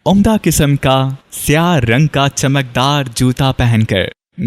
عمدہ قسم کا سیاہ رنگ کا چمکدار جوتا پہن کر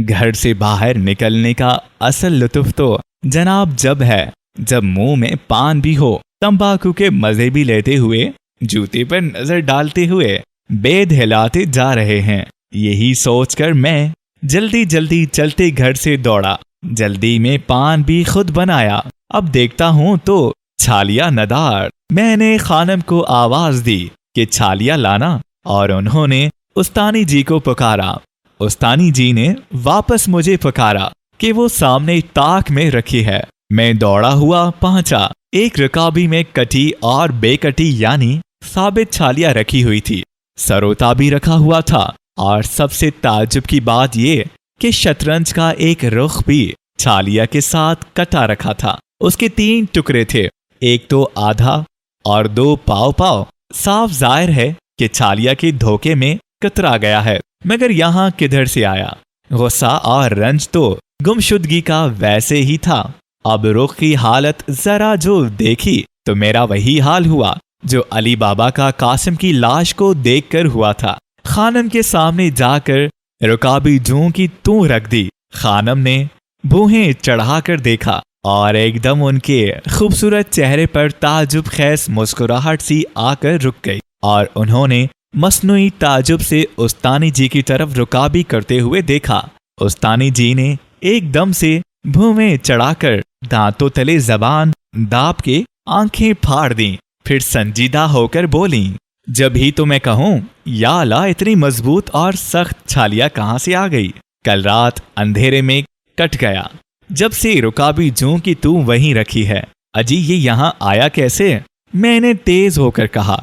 گھر سے باہر نکلنے کا اصل لطف تو جناب جب ہے جب منہ میں پان بھی ہو، تمباکو کے مزے بھی لیتے ہوئے، جوتے پر نظر ڈالتے ہوئے بید ہلاتے جا رہے ہیں۔ یہی سوچ کر میں جلدی جلدی چلتے گھر سے دوڑا، جلدی میں پان بھی خود بنایا۔ اب دیکھتا ہوں تو چھالیا ندار۔ میں نے خانم کو آواز دی کہ چھالیا لانا، اور انہوں نے استانی جی کو پکارا۔ استانی جی نے واپس مجھے پکارا کہ وہ سامنے تاک میں رکھی ہے۔ میں دوڑا ہوا پہنچا۔ ایک رکابی میں کٹی اور بے کٹی یعنی ثابت چھالیا رکھی ہوئی تھی، سروتا بھی رکھا ہوا تھا، اور سب سے تعجب کی بات یہ کہ شطرنج کا ایک رخ بھی چھالیا کے ساتھ کٹا رکھا تھا۔ اس کے 3 ٹکڑے تھے، ایک تو آدھا اور 2 پاؤ پاؤ۔ صاف ظاہر ہے کہ چھالیا کے دھوکے میں کترا گیا ہے، مگر یہاں کدھر سے آیا؟ غصہ اور رنج تو گمشدگی کا ویسے ہی تھا۔ اب رخ کی حالت ذرا جو دیکھی تو میرا وہی حال ہوا جو علی بابا کا قاسم کی لاش کو دیکھ کر ہوا تھا۔ خانم کے سامنے جا کر رکابی جوں کی توں رکھ دی۔ خانم نے بوہیں چڑھا کر دیکھا اور ایک دم ان کے خوبصورت چہرے پر تعجب خیز مسکراہٹ سی آ کر رک گئی، اور انہوں نے مصنوعی تعجب سے استانی جی کی طرف رکابی کرتے ہوئے دیکھا۔ استانی جی نے ایک دم سے بھویں چڑھا کر دانتوں تلے زبان داب کے آنکھیں پھاڑ دیں، پھر سنجیدہ ہو کر بولیں، جب ہی تو میں کہوں، یا اللہ اتنی مضبوط اور سخت چھالیا کہاں سے آ گئی؟ کل رات اندھیرے میں کٹ گیا جب سے رکابی جوں کی تو وہیں رکھی ہے۔ اجی یہ یہاں آیا کیسے؟ میں نے تیز ہو کر کہا۔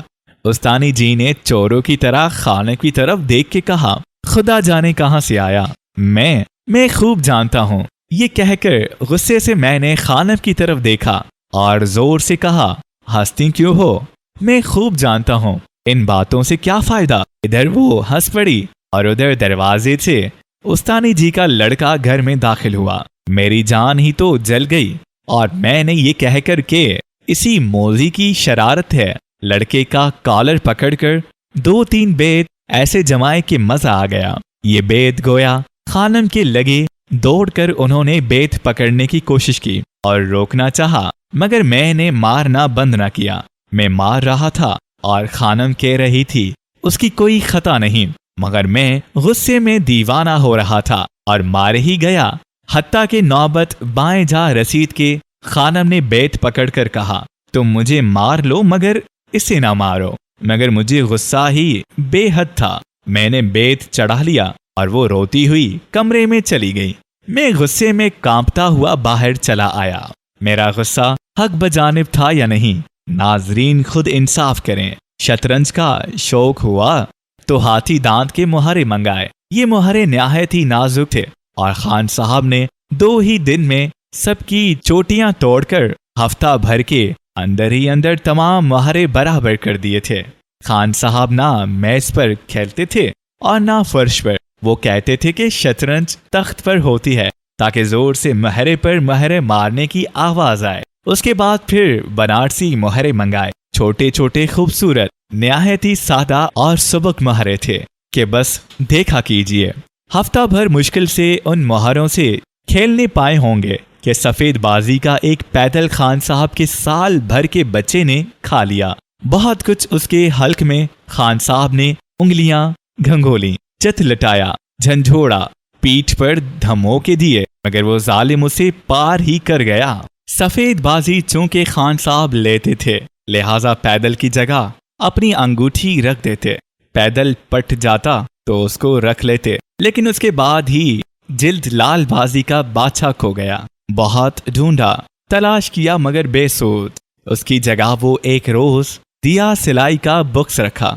استانی جی نے چوروں کی طرح خانے کی طرف دیکھ کے کہا، خدا جانے کہاں سے آیا، میں خوب جانتا ہوں۔ یہ کہہ کر غصے سے میں نے خانم کی طرف دیکھا اور زور سے کہا، ہنستی کیوں ہو؟ میں خوب جانتا ہوں، ان باتوں سے کیا فائدہ؟ ادھر وہ ہنس پڑی اور ادھر دروازے سے استانی جی کا لڑکا گھر میں داخل ہوا۔ میری جان ہی تو جل گئی، اور میں نے یہ کہہ کر کہ اسی موزی کی شرارت ہے، لڑکے کا کالر پکڑ کر 2-3 بیت ایسے جمائے کہ مزہ آ گیا۔ یہ بیت گویا خانم کے لگے، دوڑ کر انہوں نے بیت پکڑنے کی کوشش کی اور روکنا چاہا، مگر میں نے مارنا بند نہ کیا۔ میں مار رہا تھا اور خانم کہہ رہی تھی اس کی کوئی خطا نہیں، مگر میں غصے میں دیوانہ ہو رہا تھا اور مار ہی گیا۔ حتیٰ کہ نوبت بائیں جا رسید کے خانم نے بیت پکڑ کر کہا، تم مجھے مار لو مگر اسے نہ مارو، مگر مجھے غصہ ہی بے حد تھا۔ میں نے بیت چڑھا لیا اور وہ روتی ہوئی کمرے میں چلی گئی۔ میں غصے میں کانپتا ہوا باہر چلا آیا۔ میرا غصہ حق بجانب تھا یا نہیں؟ ناظرین خود انصاف کریں۔ شطرنج کا شوق ہوا تو ہاتھی دانت کے مہرے منگائے۔ یہ مہرے نہایت ہی نازک تھے، اور خان صاحب نے 2 ہی دن میں سب کی چوٹیاں توڑ کر ہفتہ بھر کے اندر ہی اندر تمام مہرے برابر کر دیے تھے۔ خان صاحب نہ میز پر کھیلتے تھے اور نہ فرش پر۔ وہ کہتے تھے کہ شطرنج تخت پر ہوتی ہے تاکہ زور سے مہرے پر مہرے مارنے کی آواز آئے۔ اس کے بعد پھر بنارسی مہرے منگائے، چھوٹے چھوٹے خوبصورت نہایت ہی سادہ اور سبک مہرے تھے کہ بس دیکھا کیجئے۔ ہفتہ بھر مشکل سے ان مہروں سے کھیلنے پائے ہوں گے کہ سفید بازی کا ایک پیدل خان صاحب کے سال بھر کے بچے نے کھا لیا۔ بہت کچھ اس کے حلق میں خان صاحب نے انگلیاں گھنگولی، چت لٹایا، جھنجھوڑا، پیٹھ پر دھموکے دیے، مگر وہ ظالم اسے پار ہی کر گیا۔ سفید بازی چونکہ خان صاحب لیتے تھے، لہذا پیدل کی جگہ اپنی انگوٹھی رکھ دیتے۔ پیدل پٹ جاتا تو اس کو رکھ لیتے، لیکن اس کے بعد ہی جلد لال بازی کا بادشاہ کھو گیا۔ بہت ڈھونڈا، تلاش کیا، مگر بے سود۔ اس کی جگہ وہ ایک روز دیا سلائی کا بکس رکھا،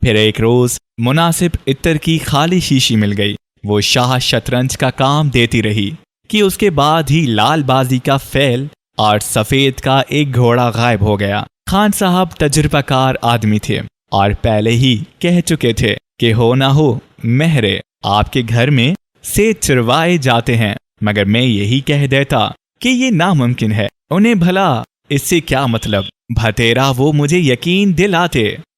پھر ایک روز مناسب عطر کی خالی شیشی مل گئی۔ وہ شاہ شطرنج کا کام دیتی رہی کہ اس کے بعد ہی لال بازی کا فیل اور سفید کا ایک گھوڑا غائب ہو گیا۔ خان صاحب تجربہ کار آدمی تھے اور پہلے ہی کہہ چکے تھے کہ ہو نہ ہو مہرے آپ کے گھر میں سے چروائے جاتے ہیں، مگر میں یہی کہہ دیتا کہ یہ ناممکن ہے۔ انہیں بھلا اس سے کیا مطلب؟ بھتیرا وہ مجھے یقین دلاتے۔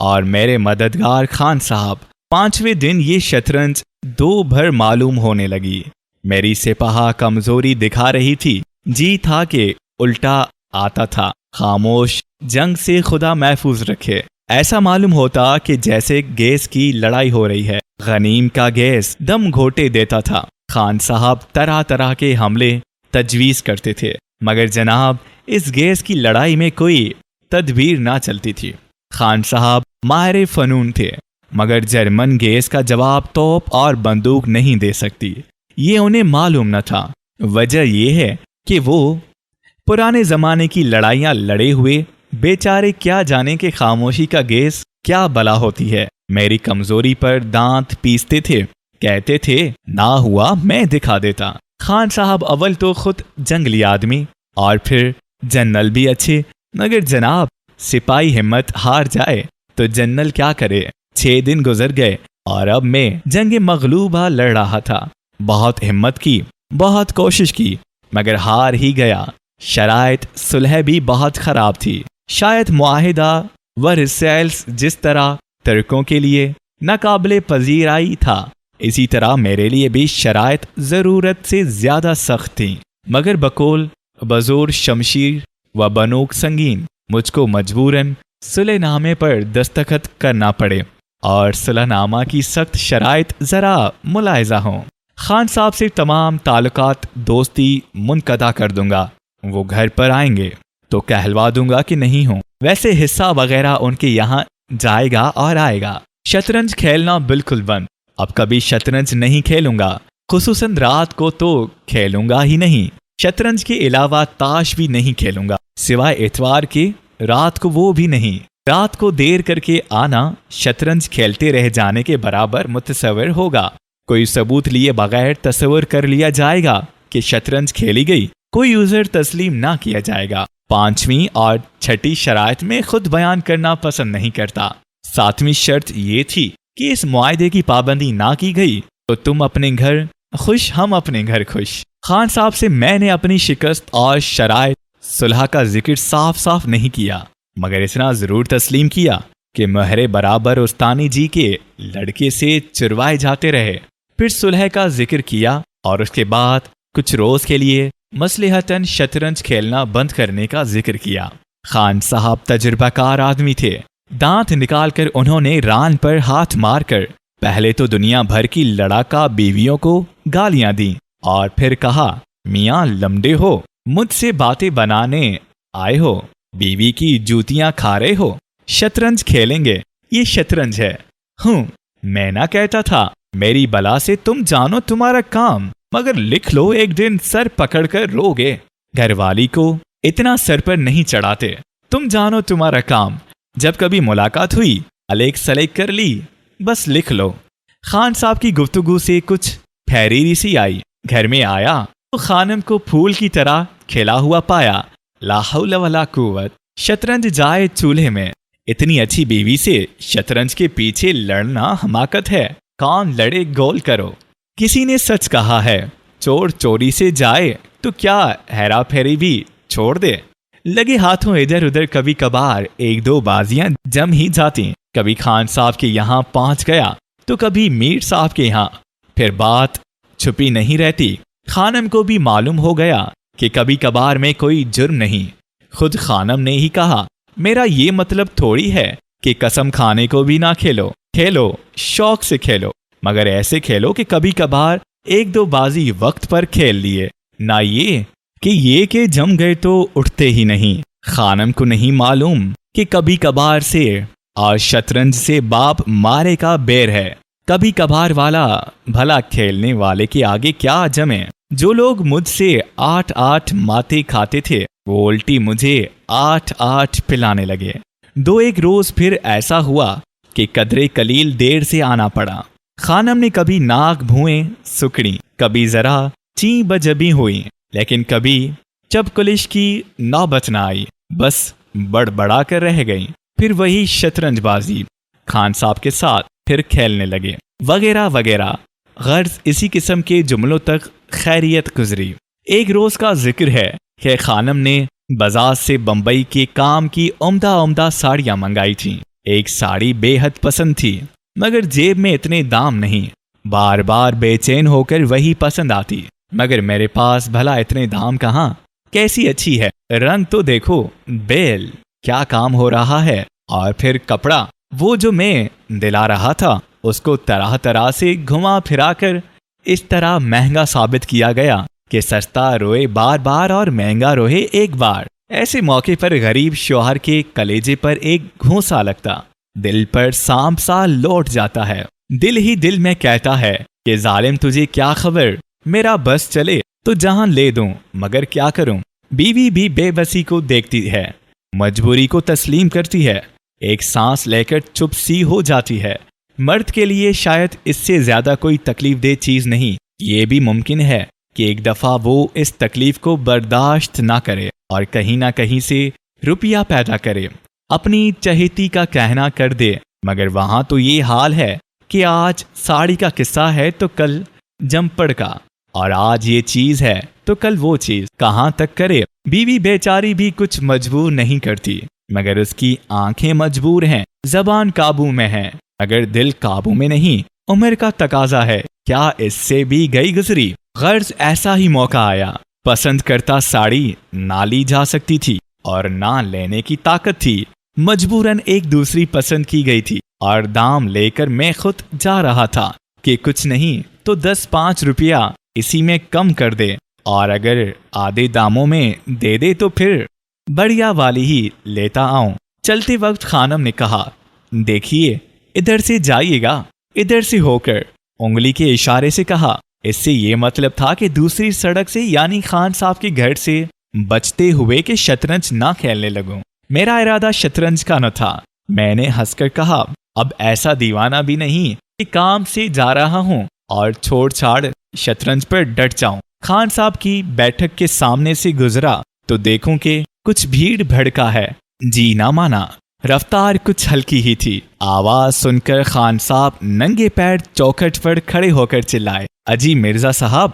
اور میرے مددگار خان صاحب 5ویں دن یہ شطرنج 2 بھر معلوم ہونے لگی۔ میری سپاہ کمزوری دکھا رہی تھی، جی تھا کہ الٹا آتا تھا۔ خاموش، جنگ سے خدا محفوظ رکھے۔ ایسا معلوم ہوتا کہ جیسے گیس کی لڑائی ہو رہی ہے۔ غنیم کا گیس دم گھوٹے دیتا تھا۔ خان صاحب طرح طرح کے حملے تجویز کرتے تھے، مگر جناب اس گیس کی لڑائی میں کوئی تدبیر نہ چلتی تھی۔ خان صاحب ماہر فنون تھے، مگر جرمن گیس کا جواب توپ اور بندوق نہیں دے سکتی، یہ انہیں معلوم نہ تھا۔ وجہ یہ ہے کہ وہ پرانے زمانے کی لڑائیاں لڑے ہوئے بیچارے کیا جانے کہ خاموشی کا گیس کیا بلا ہوتی ہے۔ میری کمزوری پر دانت پیستے تھے، کہتے تھے نہ ہوا میں دکھا دیتا۔ خان صاحب اول تو خود جنگلی آدمی اور پھر جنرل بھی اچھے، مگر جناب سپاہی ہمت ہار جائے تو جنرل کیا کرے۔ 6 دن گزر گئے اور اب میں جنگ مغلوبہ لڑ رہا تھا۔ بہت ہمت کی، بہت کوشش کی، مگر ہار ہی گیا۔ شرائط صلح بھی بہت خراب تھی۔ شاید معاہدہ ورسائلس جس طرح ترکوں کے لیے ناقابل پذیرائی تھا، اسی طرح میرے لیے بھی شرائط ضرورت سے زیادہ سخت تھیں، مگر بقول بزور شمشیر و بنوک سنگین مجھ کو مجبوراً صلح نامے پر دستخط کرنا پڑے اور صلح نامہ کی سخت شرائط ذرا ملاحظہ ہوں۔ خان صاحب سے تمام تعلقات دوستی منقطع کر دوں گا۔ وہ گھر پر آئیں گے تو کہلوا دوں گا کہ نہیں ہوں۔ ویسے حصہ وغیرہ ان کے یہاں جائے گا اور آئے گا۔ شطرنج کھیلنا بالکل بند، اب کبھی شطرنج نہیں کھیلوں گا، خصوصاً رات کو تو کھیلوں گا ہی نہیں۔ شطرنج کے علاوہ تاش بھی نہیں کھیلوں گا، سوائے اتوار کے، رات کو وہ بھی نہیں۔ رات کو دیر کر کے آنا شطرنج کھیلتے رہ جانے کے برابر متصور ہوگا۔ کوئی ثبوت لیے بغیر تصور کر لیا جائے گا کہ شطرنج کھیلی گئی، کوئی عذر تسلیم نہ کیا جائے گا۔ 5ویں اور 6ٹھی شرائط میں خود بیان کرنا پسند نہیں کرتا۔ 7ویں شرط یہ تھی کہ اس معاہدے کی پابندی نہ کی گئی تو تم اپنے گھر خوش، ہم اپنے گھر خوش۔ خان صاحب سے میں نے اپنی شکست اور شرائط صلح کا ذکر صاف صاف نہیں کیا، مگر اتنا ضرور تسلیم کیا کہ مہر برابر استانی جی کے لڑکے سے چروائے جاتے رہے۔ پھر صلح کا ذکر کیا اور اس کے بعد کچھ روز کے لیے مصلحتاً شطرنج کھیلنا بند کرنے کا ذکر کیا۔ خان صاحب تجربہ کار آدمی تھے۔ دانت نکال کر انہوں نے ران پر ہاتھ مار کر پہلے تو دنیا بھر کی لڑاکا بیویوں کو گالیاں دیں اور پھر کہا، میاں لمڈے ہو، مجھ سے باتیں بنانے آئے ہو، بیوی کی جوتیاں کھا رہے ہو، شطرنج کھیلیں گے، یہ شطرنج ہے۔ میں نہ کہتا تھا میری بلا سے تم جانو تمہارا کام، مگر لکھ لو ایک دن سر پکڑ کر رو گے۔ گھر والی کو اتنا سر پر نہیں چڑھاتے، تم جانو تمہارا کام۔ جب کبھی ملاقات ہوئی الیک سلیک کر لی، بس لکھ لو۔ خان صاحب کی گفتگو سے کچھ پھیریری سی آئی۔ گھر میں آیا تو خانم کو پھول کی طرح کھلا ہوا پایا۔ لا حول ولا قوت، شطرنج جائے چولہے میں۔ اتنی اچھی بیوی سے شطرنج کے پیچھے لڑنا حماقت ہے، کون لڑے گول کرو۔ کسی نے سچ کہا ہے، چور چوری سے جائے تو کیا ہیرا پھیری بھی چھوڑ دے۔ لگے ہاتھوں ادھر ادھر کبھی کبھار 1-2 بازیاں جم ہی جاتی۔ کبھی خان صاحب کے یہاں پہنچ گیا تو کبھی میر صاحب کے یہاں، پھر بات چھپی نہیں رہتی۔ خانم کو بھی معلوم ہو گیا کہ کبھی کبھار میں کوئی جرم نہیں۔ خود خانم نے ہی کہا، میرا یہ مطلب تھوڑی ہے کہ قسم کھانے کو بھی نہ کھیلو، کھیلو شوق سے کھیلو، مگر ایسے کھیلو کہ کبھی کبھار 1-2 بازی وقت پر کھیل لیے، نہ یہ کہ جم گئے تو اٹھتے ہی نہیں۔ خانم کو نہیں معلوم کہ کبھی کبھار سے اور شطرنج سے باپ مارے کا بیر ہے۔ کبھی کبھار والا بھلا کھیلنے والے کے آگے کیا جمے۔ جو لوگ مجھ سے 8 ماتے کھاتے تھے وہ الٹی مجھے 8 پلانے لگے۔ 2-1 روز پھر ایسا ہوا کہ قدرے قلیل دیر سے آنا پڑا۔ خانم نے کبھی ناک بھوئیں سکڑی، کبھی ذرا چیں بجبی ہوئی، لیکن کبھی چب کلش کی نوبت نہ آئی، بس بڑبڑا کر رہ گئی۔ پھر وہی شطرنج بازی خان صاحب کے ساتھ پھر کھیلنے لگے، وغیرہ وغیرہ۔ غرض اسی قسم کے جملوں تک خیریت گزری۔ ایک روز کا ذکر ہے کہ خانم نے بازار سے بمبئی کے کام کی عمدہ ساڑیاں منگائی تھیں۔ ایک ساڑی بے حد پسند تھی مگر جیب میں اتنے دام نہیں. بار بار بے چین ہو کر وہی پسند آتی مگر میرے پاس بھلا اتنے دام کہاں. کیسی اچھی ہے, رنگ تو دیکھو, بیل کیا کام ہو رہا ہے. اور پھر کپڑا, وہ جو میں دلا رہا تھا اس کو طرح طرح سے گھما پھرا کر اس طرح مہنگا ثابت کیا گیا کہ سستا روئے بار بار اور مہنگا روئے ایک بار. ایسے موقع پر غریب شوہر کے کلیجے پر ایک گھونسا لگتا, دل پر سانپ سا لوٹ جاتا ہے. دل ہی دل میں کہتا ہے کہ ظالم تجھے کیا خبر, میرا بس چلے تو جہاں لے دوں مگر کیا کروں. بیوی بھی بے بسی کو دیکھتی ہے, مجبوری کو تسلیم کرتی ہے, ایک سانس لے کر چپ سی ہو جاتی ہے. مرد کے لیے شاید اس سے زیادہ کوئی تکلیف دہ چیز نہیں. یہ بھی ممکن ہے کہ ایک دفعہ وہ اس تکلیف کو برداشت نہ کرے اور کہیں نہ کہیں سے روپیہ پیدا کرے, اپنی چہیتی کا کہنا کر دے. مگر وہاں تو یہ حال ہے کہ آج ساڑی کا قصہ ہے تو کل جمپڑ کا, اور آج یہ چیز ہے تو کل وہ چیز. کہاں تک کرے. بیوی بیچاری بھی کچھ مجبور نہیں کرتی مگر اس کی آنکھیں مجبور ہیں, زبان قابو میں ہے اگر دل قابو میں نہیں. عمر کا تقاضا ہے, کیا اس سے بھی گئی گزری. غرض ایسا ہی موقع آیا, پسند کرتا ساڑی نہ لی جا سکتی تھی اور نہ لینے کی طاقت تھی. مجبوراً ایک دوسری پسند کی گئی تھی اور دام لے کر میں خود جا رہا تھا کہ کچھ نہیں تو 10-5 روپیہ اسی میں کم کر دے, اور اگر آدھے داموں میں دے دے تو پھر بڑھیا والی ہی لیتا آؤں. چلتے وقت خانم نے کہا, دیکھیے ادھر سے جائیے گا. ادھر سے ہو کر انگلی کے اشارے سے کہا. اس سے یہ مطلب تھا کہ دوسری سڑک سے یعنی خان صاحب کے گھر سے بچتے ہوئے کہ شطرنج نہ کھیلنے لگوں. میرا ارادہ شطرنج کا نہ تھا. میں نے ہنس کر کہا, اب ایسا دیوانہ بھی نہیں کہ کام سے جا رہا ہوں اور چھوڑ چھاڑ شطرنج پر ڈٹ جاؤں. خان صاحب کی بیٹھک کے سامنے سے گزرا تو دیکھوں کہ کچھ بھیڑ بھڑکا ہے. جی نہ مانا. رفتار کچھ ہلکی ہی تھی. آواز سن کر خان صاحب ننگے پیر چوکھٹ پر کھڑے ہو کر چلائے, اجی مرزا صاحب.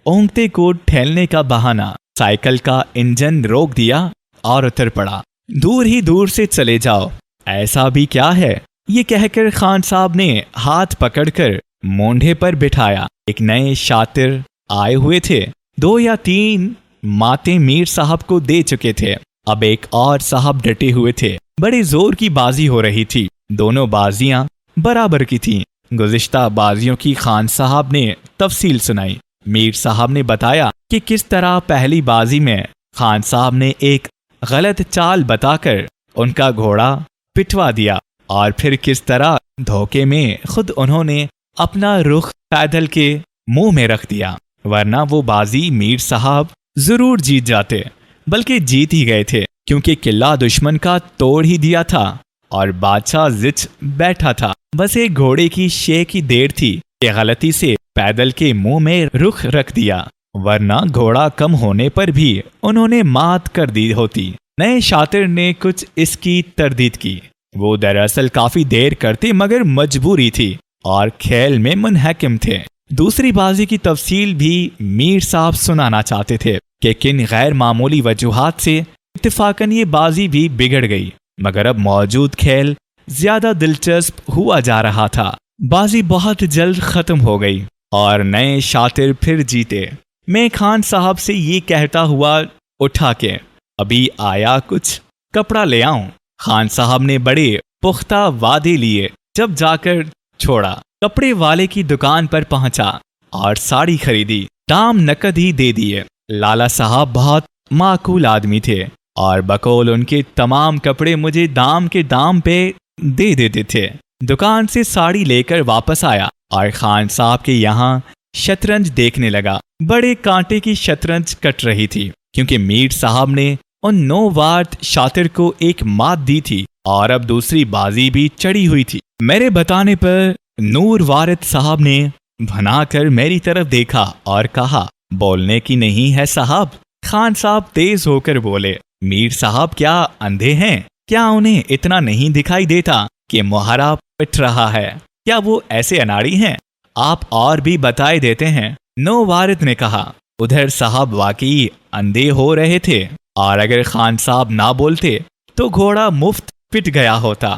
اونگتے کو ٹھیلنے کا بہانہ. سائیکل کا انجن روک دیا اور اتر پڑا. دور ہی دور سے چلے جاؤ, ایسا بھی کیا ہے. یہ کہہ کر خان صاحب نے ہاتھ پکڑ کر مونڈھے پر بٹھایا. ایک نئے شاطر آئے ہوئے تھے. 2 یا 3 ماتیں میر صاحب کو دے چکے تھے. اب ایک اور صاحب ڈٹے ہوئے تھے. بڑے زور کی بازی ہو رہی تھی. دونوں بازیاں برابر کی تھیں. گزشتہ بازیوں کی خان صاحب نے تفصیل سنائی. میر صاحب نے بتایا کہ کس طرح پہلی بازی میں خان صاحب نے ایک غلط چال بتا کر ان کا گھوڑا پٹوا دیا اور پھر کس طرح دھوکے میں خود انہوں نے اپنا رخ پیدل کے منہ میں رکھ دیا, ورنہ وہ بازی میر صاحب ضرور جیت جاتے, بلکہ جیت ہی گئے تھے کیونکہ قلعہ دشمن کا توڑ ہی دیا تھا اور بادشاہ زچ بیٹھا تھا. بس ایک گھوڑے کی شے کی دیر تھی کہ غلطی سے پیدل کے منہ میں رخ رکھ دیا, ورنہ گھوڑا کم ہونے پر بھی انہوں نے مات کر دی ہوتی. نئے شاطر نے کچھ اس کی تردید کی. وہ دراصل کافی دیر کرتے مگر مجبوری تھی اور کھیل میں منحکم تھے. دوسری بازی کی تفصیل بھی میر صاحب سنانا چاہتے تھے کہ کن غیر معمولی وجوہات سے اتفاقاً یہ بازی بھی بگڑ گئی, مگر اب موجود کھیل زیادہ دلچسپ ہوا جا رہا تھا. بازی بہت جلد ختم ہو گئی اور نئے شاطر پھر جیتے. میں خان صاحب سے یہ کہتا ہوا اٹھا کہ ابھی آیا کچھ کپڑا لے آؤں. خان صاحب نے بڑے پختہ وعدے لیے. جب جا کر چھوڑا, کپڑے والے کی دکان پر پہنچا اور ساڑی خریدی. دام نقد ہی دے دیے. لالا صاحب بہت معقول آدمی تھے اور بقول ان کے تمام کپڑے مجھے دام کے دام پہ دے دیتے تھے. دکان سے ساڑی لے کر واپس آیا اور خان صاحب کے یہاں شطرنج دیکھنے لگا. بڑے کانٹے کی شطرنج کٹ رہی تھی کیونکہ میر صاحب نے ان 9 وارد شاطر کو ایک مات دی تھی اور اب دوسری بازی بھی چڑھی ہوئی تھی. میرے بتانے پر نور وارد صاحب نے بھنا کر میری طرف دیکھا اور کہا, بولنے کی نہیں ہے صاحب. خان صاحب تیز ہو کر بولے, میر صاحب کیا اندھے ہیں؟ کیا انہیں اتنا نہیں دکھائی دیتا کہ مہارا پٹ رہا ہے؟ کیا وہ ایسے اناڑی ہیں؟ آپ اور بھی بتائے دیتے ہیں. نو وارد نے کہا, ادھر صاحب واقعی اندھے ہو رہے تھے اور اگر خان صاحب نہ بولتے تو گھوڑا مفت پٹ گیا ہوتا.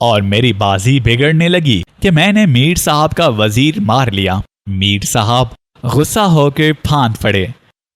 اور میری بازی بگڑنے لگی کہ میں نے میر صاحب کا وزیر مار لیا۔ میر صاحب غصہ ہو کے پھاند پڑے،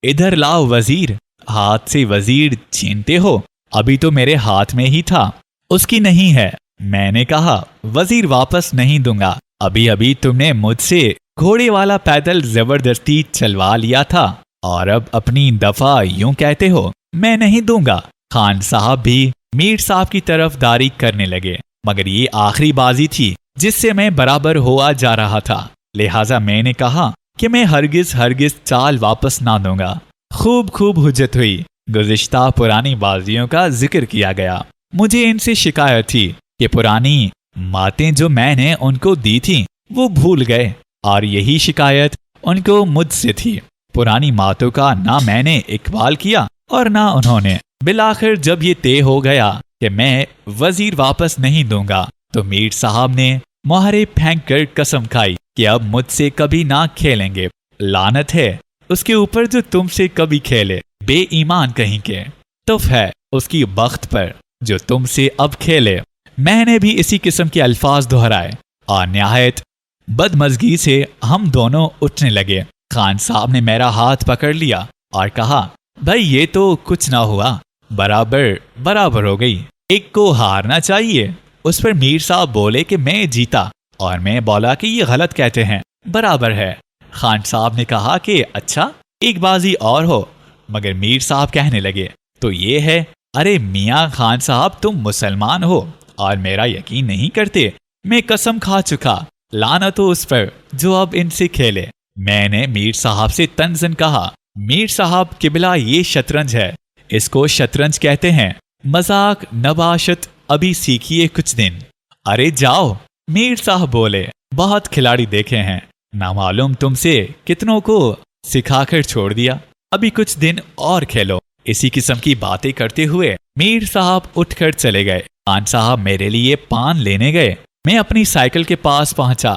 ادھر لاؤ وزیر، ہاتھ سے وزیر چھینتے ہو؟ ابھی تو میرے ہاتھ میں ہی تھا۔ اس کی نہیں ہے۔ میں نے کہا وزیر واپس نہیں دوں گا، ابھی تم نے مجھ سے گھوڑے والا پیدل زبردستی چلوا لیا تھا اور اب اپنی دفعہ یوں کہتے ہو میں نہیں دوں گا۔ خان صاحب بھی میر صاحب کی طرف داری کرنے لگے، مگر یہ آخری بازی تھی جس سے میں برابر ہوا جا رہا تھا، لہٰذا میں نے کہا کہ میں ہرگز چال واپس نہ دوں گا۔ خوب حجت ہوئی، گزشتہ پرانی بازیوں کا ذکر کیا گیا۔ مجھے ان سے شکایت تھی کہ پرانی ماتیں جو میں نے ان کو دی تھیں وہ بھول گئے، اور یہی شکایت ان کو مجھ سے تھی۔ پرانی ماتوں کا نہ میں نے اقبال کیا اور نہ انہوں نے۔ بالآخر جب یہ طے ہو گیا کہ میں وزیر واپس نہیں دوں گا تو میر صاحب نے مہرے پھینک کر قسم کھائی کہ اب مجھ سے کبھی نہ کھیلیں گے۔ لعنت ہے اس کے اوپر جو تم سے کبھی کھیلے، بے ایمان کہیں کے۔ تف ہے اس کی بخت پر جو تم سے اب کھیلے۔ میں نے بھی اسی قسم کے الفاظ دہرائے اور نہایت بدمزگی سے ہم دونوں اٹھنے لگے۔ خان صاحب نے میرا ہاتھ پکڑ لیا اور کہا بھائی یہ تو کچھ نہ ہوا، برابر ہو گئی، ایک کو ہارنا چاہیے۔ اس پر میر صاحب بولے کہ میں جیتا، اور میں بولا کہ یہ غلط کہتے ہیں، برابر ہے۔ خان صاحب نے کہا کہ اچھا ایک بازی اور ہو، مگر میر صاحب کہنے لگے تو یہ ہے، ارے میاں خان صاحب تم مسلمان ہو اور میرا یقین نہیں کرتے، میں قسم کھا چکا، لعنت ہو اس پر جو اب ان سے کھیلے۔ میں نے میر صاحب سے تنزن کہا میر صاحب قبلہ یہ شطرنج ہے، اس کو شطرنج کہتے ہیں، مذاق نباشت ابھی سیکھیے کچھ دن۔ ارے جاؤ، میر صاحب بولے، بہت کھلاڑی دیکھے ہیں، نہ معلوم تم سے کتنوں کو سکھا کر چھوڑ دیا، ابھی کچھ دن اور کھیلو۔ اسی قسم کی باتیں کرتے ہوئے میر صاحب اٹھ کر چلے گئے۔ خان صاحب میرے لیے پان لینے گئے۔ میں اپنی سائیکل کے پاس پہنچا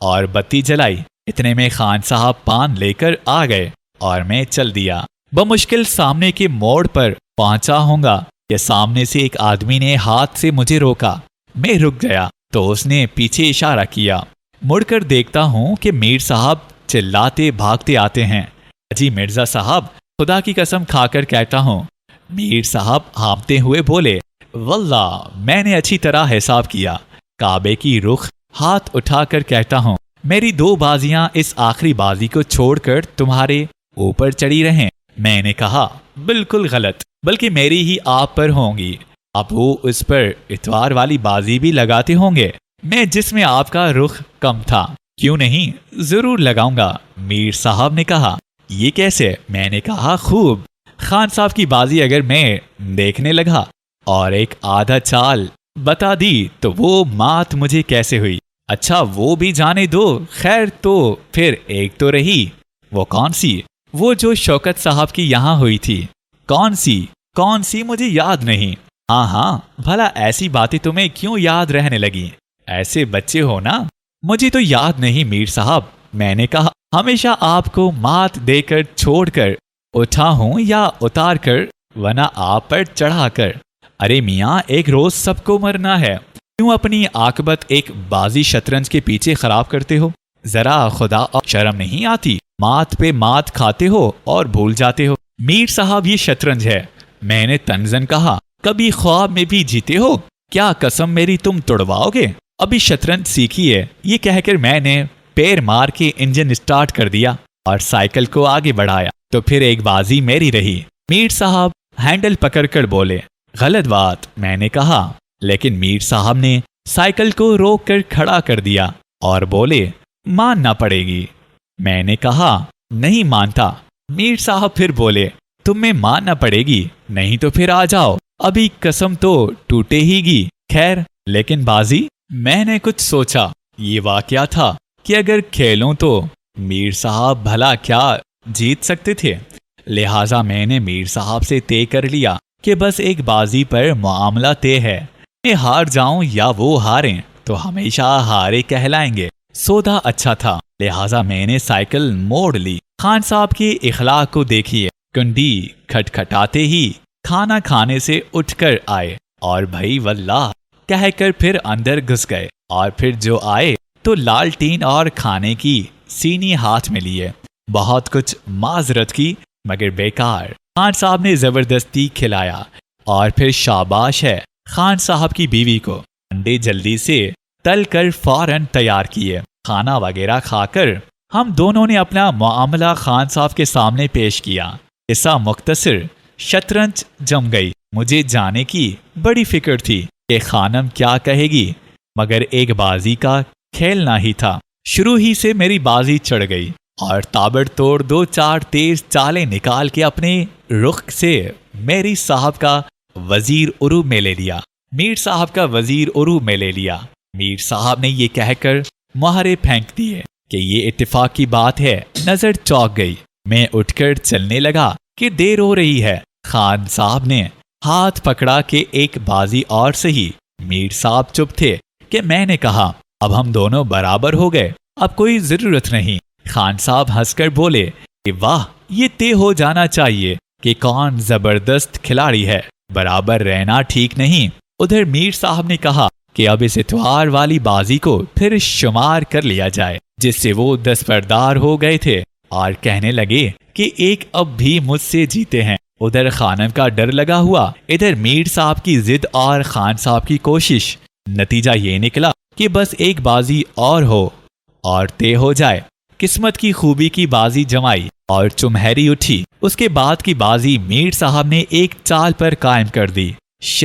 اور بتی جلائی، اتنے میں خان صاحب پان لے کر آ گئے اور میں چل دیا۔ بمشکل سامنے کے موڑ پر پہنچا ہوں گا کہ سامنے سے ایک آدمی نے ہاتھ سے مجھے روکا۔ میں رک گیا تو اس نے پیچھے اشارہ کیا۔ مڑ کر دیکھتا ہوں کہ میر صاحب چلاتے بھاگتے آتے ہیں۔ جی مرزا صاحب، خدا کی قسم کھا کر کہتا ہوں۔ میر صاحب ہانپتے ہوئے بولے، واللہ میں نے اچھی طرح حساب کیا۔ کعبے کی رخ ہاتھ اٹھا کر کہتا ہوں، میری 2 بازیاں اس آخری بازی کو چھوڑ کر تمہارے اوپر چڑھی رہیں۔ میں نے کہا بالکل غلط، بلکہ میری ہی آپ پر ہوں گی۔ اب وہ اس پر اتوار والی بازی بھی لگاتے ہوں گے، میں جس میں آپ کا رخ کم تھا۔ کیوں نہیں، ضرور لگاؤں گا۔ میر صاحب نے کہا یہ کیسے؟ میں نے کہا خوب۔ خان صاحب کی بازی اگر میں دیکھنے لگا اور ایک آدھا چال بتا دی تو وہ مات مجھے کیسے ہوئی؟ اچھا وہ بھی جانے دو، خیر تو پھر ایک تو رہی۔ وہ کون سی؟ وہ جو شوکت صاحب کی یہاں ہوئی تھی۔ کون سی مجھے یاد نہیں۔ ہاں بھلا ایسی باتیں تمہیں کیوں یاد رہنے لگی؟ ایسے بچے ہو نا۔ مجھے تو یاد نہیں میر صاحب۔ میں نے کہا ہمیشہ آپ کو مات دے کر چھوڑ کر اٹھا ہوں یا اتار کر، ورنہ آپ پر چڑھا کر۔ ارے میاں ایک روز سب کو مرنا ہے، کیوں اپنی عاقبت ایک بازی شطرنج کے پیچھے خراب کرتے ہو؟ ذرا خدا اور شرم نہیں آتی؟ مات پہ مات کھاتے ہو اور بھول جاتے ہو۔ میر صاحب یہ شطرنج ہے۔ میں نے تنزن کہا کبھی خواب میں بھی جیتے ہو؟ کیا قسم میری تم توڑواؤ گے؟ ابھی شطرنج سیکھی ہے، یہ کہہ کر میں نے پیر مار کے انجن اسٹارٹ کر دیا اور سائیکل کو آگے بڑھایا تو پھر ایک بازی میری رہی۔ میر صاحب ہینڈل پکڑ کر بولے غلط بات۔ میں نے کہا، لیکن میر صاحب نے سائیکل کو روک کر کھڑا کر دیا اور بولے ماننا پڑے گی۔ میں نے کہا نہیں مانتا۔ میر صاحب پھر بولے تمہیں ماننا پڑے گی، نہیں تو پھر آ جاؤ، ابھی قسم تو ٹوٹے ہی گی۔ خیر لیکن بازی؟ میں نے کچھ سوچا، یہ واقعہ تھا کہ اگر کھیلوں تو میر صاحب بھلا کیا جیت سکتے تھے، لہٰذا میں نے میر صاحب سے طے کر لیا کہ بس ایک بازی پر معاملہ طے ہے، میں ہار جاؤں یا وہ ہاریں تو ہمیشہ ہارے کہلائیں گے۔ سودا اچھا تھا، لہٰذا میں نے سائیکل موڑ لی۔ خان صاحب کے اخلاق کو دیکھیے، کنڈی کھٹکھٹاتے ہی کھانا کھانے سے اٹھ کر آئے اور بھائی واللہ کہہ کر پھر اندر گھس گئے اور پھر جو آئے تو لالٹین اور کھانے کی سینی ہاتھ میں لیے. بہت کچھ معذرت کی مگر بیکار. خان صاحب نے زبردستی کھلایا اور پھر شاباش ہے خان صاحب کی بیوی کو. انڈے جلدی سے تل کر فوراً تیار کیے. کھانا وغیرہ کھا کر ہم دونوں نے اپنا معاملہ خان صاحب کے سامنے پیش کیا. قصہ مختصر، شطرنج جم گئی. مجھے جانے کی بڑی فکر تھی کہ خانم کیا کہے گی، مگر ایک بازی کا کھیلنا ہی تھا. شروع ہی سے میری بازی چڑھ گئی اور تابڑ توڑ 2-4 تیز چالیں نکال کے اپنے رخ سے میری صاحب کا وزیر عروب میں لے لیا. میر صاحب کا وزیر عروب میں لے لیا. میر صاحب نے یہ کہہ کر مہرے پھینک دیے کہ یہ اتفاق کی بات ہے. نظر چونک گئی. میں اٹھ کر چلنے لگا کہ دیر ہو رہی ہے. خان صاحب نے ہاتھ پکڑا کہ ایک بازی اور سہی. میر صاحب چپ تھے کہ میں نے کہا اب ہم دونوں برابر ہو گئے، اب کوئی ضرورت نہیں. خان صاحب ہنس کر بولے کہ واہ، یہ طے ہو جانا چاہیے کہ کون زبردست کھلاڑی ہے، برابر رہنا ٹھیک نہیں. ادھر میر صاحب نے کہا کہ اب اس اتوار والی بازی کو پھر شمار کر لیا جائے، جس سے وہ دستبردار ہو گئے تھے اور کہنے لگے کہ ایک اب بھی مجھ سے جیتے ہیں. ادھر خانم کا ڈر لگا ہوا، ادھر میر صاحب کی ضد اور خان صاحب کی کوشش. نتیجہ یہ نکلا کہ بس ایک بازی اور ہو اور طے ہو جائے. قسمت کی خوبی کی بازی جمائی اور چمہری اٹھی. اس کے بعد کی بازی میر صاحب نے ایک چال پر قائم کر دی. ش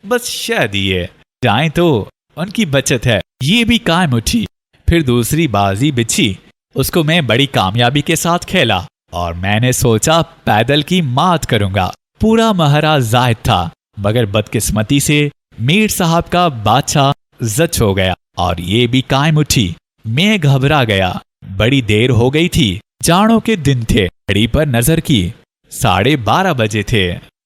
بس ش دیے جائیں تو ان کی بچت ہے. یہ بھی قائم اٹھی. پھر دوسری بازی بچھی، اس کو میں بڑی کامیابی کے ساتھ کھیلا اور میں نے سوچا پیدل کی مات کروں گا. پورا مہرہ زائد تھا، مگر بدقسمتی سے میر صاحب کا بادشاہ زچ ہو گیا اور یہ بھی قائم اٹھی. میں گھبرا گیا. بڑی دیر ہو گئی تھی. جاڑوں کے دن تھے. گھڑی پر نظر کی 12:30 بجے تھے.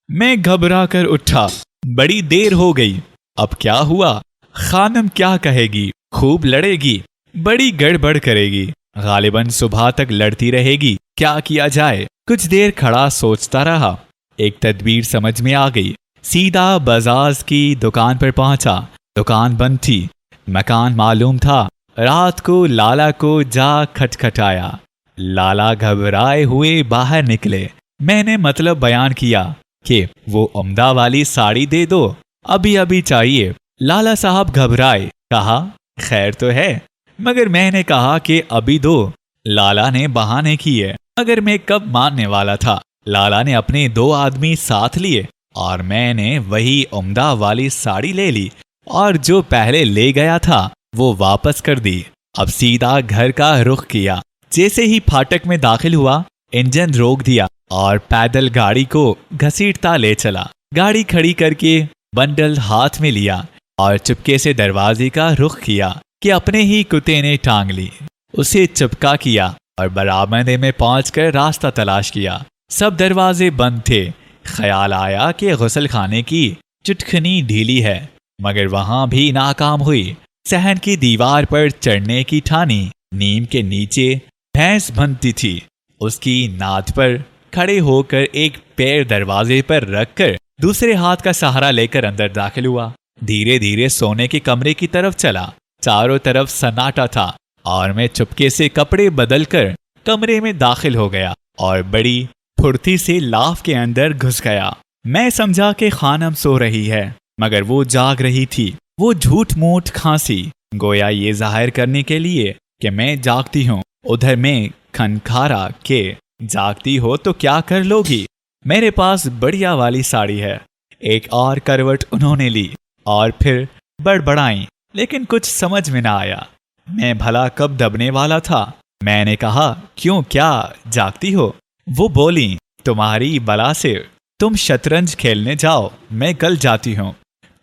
میں گھبرا کر اٹھا. بڑی دیر ہو گئی. اب کیا ہوا؟ خانم کیا کہے گی؟ خوب لڑے گی، بڑی گڑبڑ کرے گی، غالباً صبح تک لڑتی رہے گی. کیا کیا جائے؟ کچھ دیر کھڑا سوچتا رہا. ایک تدبیر سمجھ میں آ گئی. سیدھا بزاز کی دکان پر پہنچا. دکان بند تھی. مکان معلوم تھا. رات کو لالا کو جا کھٹکھٹایا. لالا گھبرائے ہوئے باہر نکلے. میں نے مطلب بیان کیا کہ وہ عمدہ والی ساڑی دے دو، ابھی ابھی چاہیے. لالا صاحب گھبرائے. کہا خیر تو ہے، مگر میں نے کہا کہ ابھی دو. لالا نے بہانے کیے، مگر میں کب ماننے والا تھا. لالا نے اپنے 2 آدمی ساتھ لیے اور میں نے وہی عمدہ والی ساڑی لے لی اور جو پہلے لے گیا تھا وہ واپس کر دی. اب سیدھا گھر کا رخ کیا. جیسے ہی پھاٹک میں داخل ہوا، انجن روک دیا اور پیدل گاڑی کو گھسیٹتا لے چلا. گاڑی کھڑی کر کے بنڈل ہاتھ میں لیا اور چپکے سے دروازے کا رخ کیا کہ اپنے ہی کتے نے ٹانگ لی. اسے چپکا کیا اور برآمدے میں پہنچ کر راستہ تلاش کیا. سب دروازے بند تھے. خیال آیا کہ غسل خانے کی چٹکنی ڈھیلی ہے، مگر وہاں بھی ناکام ہوئی. صحن کی دیوار پر چڑھنے کی ٹھانی. نیم کے نیچے بھینس بندتی تھی. اس کی ناد پر کھڑے ہو کر ایک پیر دروازے پر رکھ کر دوسرے ہاتھ کا سہارا لے کر اندر داخل ہوا. دھیرے دھیرے سونے کے کمرے کی طرف چلا. چاروں طرف سناٹا تھا اور میں چپکے سے کپڑے بدل کر کمرے میں داخل ہو گیا اور بڑی پھرتی سے لاف کے اندر گھس گیا. میں سمجھا کہ خانم سو رہی ہے، مگر وہ جاگ رہی تھی. وہ جھوٹ موٹ کھانسی، گویا یہ ظاہر کرنے کے لیے کہ میں جاگتی ہوں. ادھر میں کھنکھارا کہ جاگتی ہو تو کیا کر لوگی؟ میرے پاس بڑھیا والی ساڑی ہے. ایک اور کروٹ انہوں نے لی اور پھر بڑبڑائیں، لیکن کچھ سمجھ میں نہ آیا. میں بھلا کب دبنے والا تھا. میں نے کہا کیوں، کیا جاگتی ہو؟ وہ بولیں تمہاری بلا سے. تم شطرنج کھیلنے جاؤ، میں کل جاتی ہوں.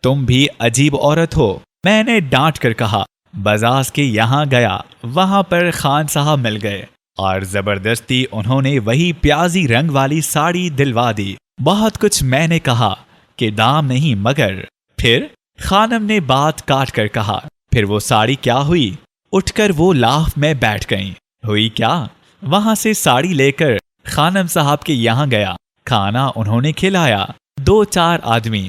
تم بھی عجیب عورت ہو. میں نے ڈانٹ کر کہا. بزاز کے یہاں گیا. وہاں پر خان صاحب مل گئے اور زبردستی انہوں نے وہی پیازی رنگ والی ساڑی دلوا دی. بہت کچھ میں نے کہا کہ دام نہیں، مگر پھر خانم نے بات کاٹ کر کہا پھر وہ ساڑی کیا ہوئی؟ اٹھ کر وہ لاف میں بیٹھ گئیں. ہوئی کیا؟ وہاں سے ساڑی لے کر خانم صاحب کے یہاں گیا. کھانا انہوں نے کھلایا. 2-4 آدمی.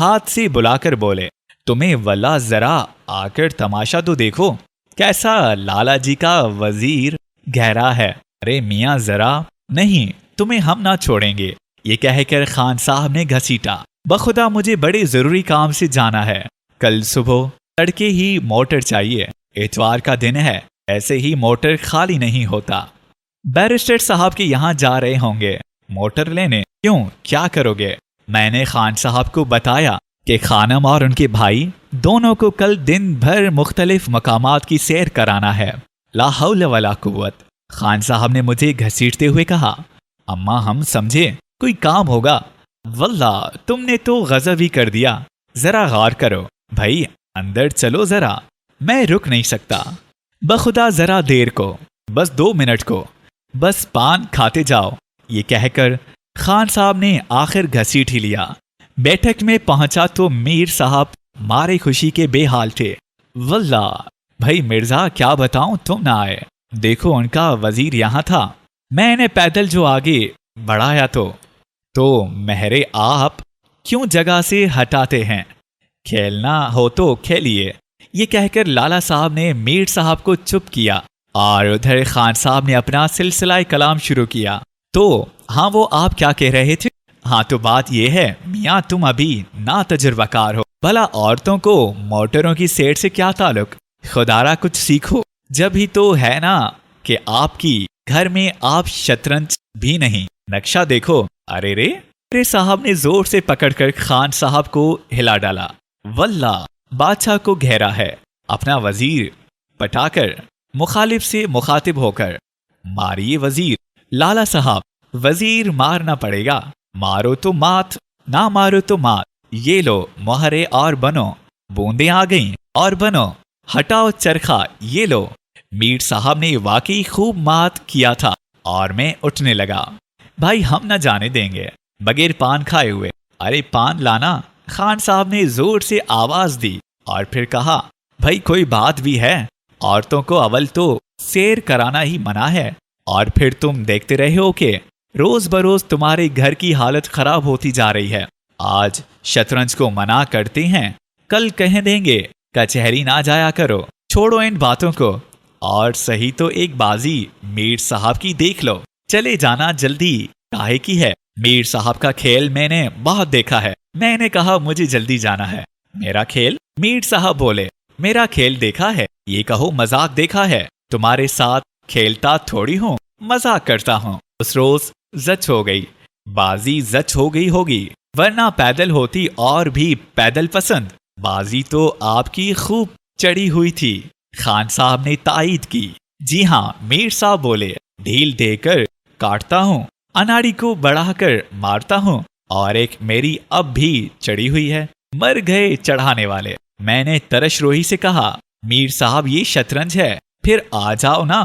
ہاتھ سے بلا کر بولے، تمہیں واللہ ذرا آ کر تماشا تو دیکھو، کیسا لالا جی کا وزیر گہرا ہے۔ ارے میاں ذرا، نہیں تمہیں ہم نہ چھوڑیں گے، یہ کہہ کر خان صاحب نے گھسیٹا۔ بخدا مجھے بڑے ضروری کام سے جانا ہے، کل صبح تڑکے ہی موٹر چاہیے، اتوار کا دن ہے، ایسے ہی موٹر خالی نہیں ہوتا۔ بیرسٹر صاحب کے یہاں جا رہے ہوں گے موٹر لینے؟ کیوں، کیا کرو گے؟ میں نے خان صاحب کو بتایا کہ خانم اور ان کے بھائی دونوں کو کل دن بھر مختلف مقامات کی سیر کرانا ہے۔ لا حول ولا قوت۔ خان صاحب نے مجھے گھسیٹتے ہوئے کہا، اماں ہم سمجھے کوئی کام ہوگا، واللہ تم نے تو غضب ہی کر دیا، ذرا غور کرو، بھائی اندر چلو ذرا، میں رک نہیں سکتا، بخدا ذرا دیر کو، بس 2 منٹ کو، بس پان کھاتے جاؤ۔ یہ کہہ کر خان صاحب نے آخر گھسیٹ ہی لیا۔ بیٹھک میں پہنچا تو میر صاحب مارے خوشی کے بے حال تھے۔ واللہ بھائی مرزا کیا بتاؤں، تم نہ آئے، دیکھو ان کا وزیر یہاں تھا، میں نے پیدل جو آگے بڑھایا تو مہرے آپ کیوں جگہ سے ہٹاتے ہیں، کھیلنا ہو تو کھیلیے۔ یہ کہہ کر لالا صاحب نے میر صاحب کو چپ کیا اور ادھر خان صاحب نے اپنا سلسلہ کلام شروع کیا۔ تو ہاں وہ آپ کیا کہہ رہے تھے؟ ہاں تو بات یہ ہے میاں تم ابھی نا تجربہ کار ہو، بھلا عورتوں کو موٹروں کی سیٹ سے کیا تعلق؟ خدارا کچھ سیکھو، جب ہی تو ہے نا کہ آپ کی گھر میں آپ شطرنج بھی نہیں، نقشہ دیکھو۔ ارے رے میرے صاحب نے زور سے پکڑ کر خان صاحب کو ہلا ڈالا۔ واللہ بادشاہ کو گھیرا ہے، اپنا وزیر پٹا کر مخالف سے مخاطب ہو کر، ماریے وزیر، لالا صاحب وزیر مارنا پڑے گا، مارو تو مات، نہ مارو تو مات، یہ لو مہرے اور بنو، بوندیں آ گئیں اور بنو، ہٹاؤ چرخا یہ لو۔ میر صاحب نے واقعی خوب مات کیا تھا اور میں اٹھنے لگا۔ بھائی ہم نہ جانے دیں گے بغیر پان کھائے ہوئے۔ ارے پان لانا۔ خان صاحب نے زور سے آواز دی اور پھر کہا، بھائی کوئی بات بھی ہے، عورتوں کو اول تو سیر کرانا ہی منع ہے، اور پھر تم دیکھتے رہے ہو کہ روز بروز تمہارے گھر کی حالت خراب ہوتی جا رہی ہے۔ آج شطرنج کو منع کرتے ہیں، کل کہہ دیں گے کچہری نہ جایا کرو۔ چھوڑو ان باتوں کو، اور صحیح تو ایک بازی میر صاحب کی دیکھ لو، چلے جانا جلدی کاہے کی ہے؟ میر صاحب کا کھیل میں نے بہت دیکھا ہے۔ میں نے کہا مجھے جلدی جانا ہے۔ میرا کھیل؟ میر صاحب بولے، میرا کھیل دیکھا ہے، یہ کہو مذاق دیکھا ہے، تمہارے ساتھ کھیلتا تھوڑی ہوں، مذاق کرتا ہوں۔ اس روز زچ ہو گئی، بازی زچ ہو گئی ہوگی، ورنہ پیدل ہوتی اور بھی پیدل پسند، بازی تو آپ کی خوب چڑھی ہوئی تھی۔ خان صاحب نے تائید کی، جی ہاں۔ میر صاحب بولے، ڈھیل دے کر کاٹتا ہوں، اناڑی کو بڑھا کر مارتا ہوں، اور ایک میری اب بھی چڑھی ہوئی ہے، مر گئے چڑھانے والے۔ میں نے ترش روہی سے کہا، میر صاحب یہ شطرنج ہے، پھر آ جاؤ نا،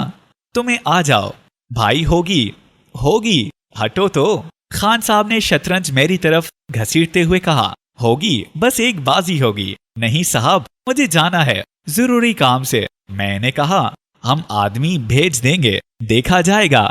تمہیں آ جاؤ، بھائی ہوگی، ہٹو تو۔ خان صاحب نے شطرنج میری طرف گھسیٹتے ہوئے کہا، ہوگی، بس ایک بازی ہوگی۔ نہیں صاحب مجھے جانا ہے ضروری کام سے۔ میں نے کہا، ہم آدمی بھیج دیں گے، دیکھا جائے گا۔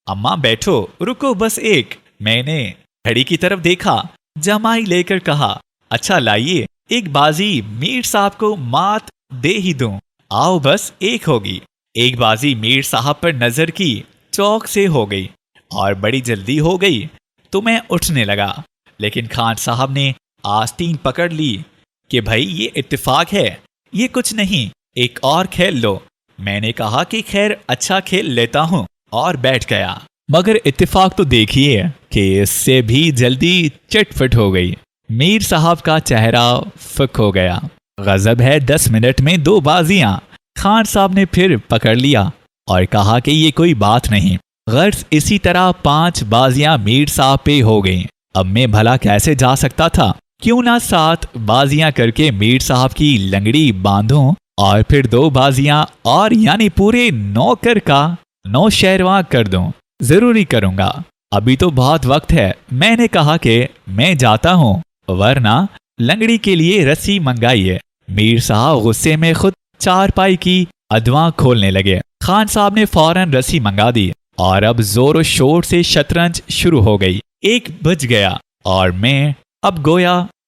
اماں بیٹھو، رکو بس ایک۔ میں نے گھڑی کی طرف دیکھا، جمائی لے کر کہا، اچھا لائیے ایک بازی میر صاحب کو مات دے ہی دوں، آؤ بس ایک ہوگی۔ ایک بازی میر صاحب پر نظر کی، چوک سے ہو گئی اور بڑی جلدی ہو گئی، تو میں اٹھنے لگا، لیکن خان صاحب نے آستین پکڑ لی کہ بھائی یہ اتفاق ہے، یہ کچھ نہیں، ایک اور کھیل لو۔ میں نے کہا کہ خیر اچھا کھیل لیتا ہوں، اور بیٹھ گیا۔ مگر اتفاق تو دیکھیے کہ اس سے بھی جلدی چٹ پٹ ہو گئی۔ میر صاحب کا چہرہ فک ہو گیا۔ غضب ہے 10 منٹ میں 2 بازیاں۔ خان صاحب نے پھر پکڑ لیا اور کہا کہ یہ کوئی بات نہیں، غرض اسی طرح 5 بازیاں میر صاحب پہ ہو گئیں۔ اب میں بھلا کیسے جا سکتا تھا؟ کیوں نہ 7 بازیاں کر کے میر صاحب کی لنگڑی باندھوں، اور پھر 2 بازیاں اور یعنی پورے 9 کر کا 9 شیرواں کر دوں۔ ضروری کروں گا، ابھی تو بہت وقت ہے۔ میں نے کہا کہ میں جاتا ہوں، ورنہ لنگڑی کے لیے رسی منگائیے۔ میر صاحب غصے میں خود 4 پائی کی ادواں کھولنے لگے۔ خان صاحب نے فوراً رسی منگا دی، اور اب زور و شور سے شطرنج شروع ہو گئی۔ 1 بج گیا اور میں اب گویا